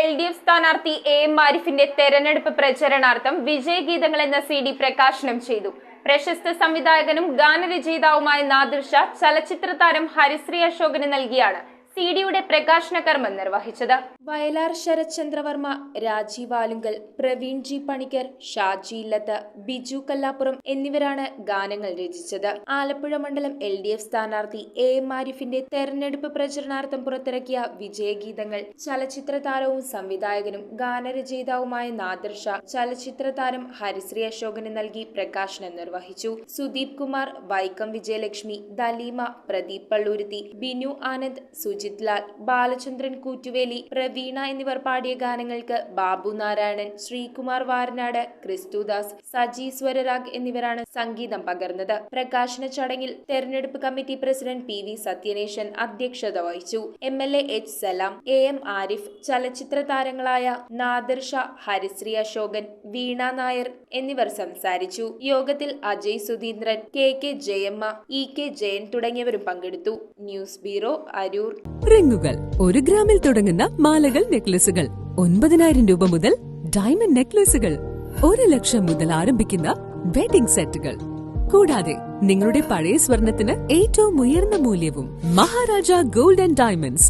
LDF സ്ഥാനാർത്ഥി AM ആരിഫിന്റെ തെരഞ്ഞെടുപ്പ് പ്രചരണാർത്ഥം വിജയഗീതങ്ങൾ എന്ന CD പ്രകാശനം ചെയ്തു. പ്രശസ്ത സംവിധായകനും ഗാനരചയിതാവുമായ നാദിർ ഷാ ചലച്ചിത്ര താരം ഹരിശ്രീ അശോകന് നൽകിയാണ് CD-യുടെ പ്രകാശന കർമ്മം നിർവഹിച്ചത്. വയലാർ ശരത്ചന്ദ്രവർമ്മ, രാജീവ് ആലുങ്കൽ, പ്രവീൺ ജി പണിക്കർ, ഷാജി ഇല്ലത്ത്, ബിജു കല്ലാപ്പുറം എന്നിവരാണ് ഗാനങ്ങൾ രചിച്ചത്. ആലപ്പുഴ മണ്ഡലം LDF സ്ഥാനാർത്ഥി AM ആരിഫിന്റെ തെരഞ്ഞെടുപ്പ് പ്രചരണാർത്ഥം പുറത്തിറക്കിയ വിജയഗീതങ്ങൾ ചലച്ചിത്ര താരവും സംവിധായകനും ഗാനരചയിതാവുമായ നാദിർ ഷാ ചലച്ചിത്ര താരം ഹരിശ്രീ അശോകന് നൽകി പ്രകാശനം നിർവഹിച്ചു. സുദീപ് കുമാർ, വൈക്കം വിജയലക്ഷ്മി, ദലീമ, പ്രദീപ് പള്ളൂരുത്തി, ബിനു ആനന്ദ്, സുജിത് ലാൽ, ബാലചന്ദ്രൻ കൂറ്റുവേലി, പ്രവീണ എന്നിവർ പാടിയ ഗാനങ്ങൾക്ക് ബാബു നാരായണൻ, ശ്രീകുമാർ വാരനാട്, ക്രിസ്തുദാസ്, സജി സ്വരരാഗ് എന്നിവരാണ് സംഗീതം പകർന്നത്. പ്രകാശന ചടങ്ങിൽ തെരഞ്ഞെടുപ്പ് കമ്മിറ്റി പ്രസിഡന്റ് PV സത്യനേശൻ അധ്യക്ഷത വഹിച്ചു. MLA H Salam, AM Arif, ചലച്ചിത്ര താരങ്ങളായ നാദിർ ഷാ, ഹരിശ്രീ അശോകൻ, വീണ നായർ എന്നിവർ സംസാരിച്ചു. യോഗത്തിൽ അജയ് സുധീന്ദ്രൻ, KK ജയമ്മ, EK ജയൻ തുടങ്ങിയവരും പങ്കെടുത്തു. News bureau, Aroor. റിങ്ങുകൾ 1 ഗ്രാമിൽ തുടങ്ങുന്ന മാലകൾ, നെക്ലസുകൾ 9,000 രൂപ മുതൽ ഡയമണ്ട് നെക്ലസുകൾ 1 ലക്ഷം മുതൽ ആരംഭിക്കുന്ന വെഡിംഗ് സെറ്റുകൾ. കൂടാതെ നിങ്ങളുടെ പഴയ സ്വർണത്തിന് ഏറ്റവും ഉയർന്ന മൂല്യവും. Maharaja gold and diamonds,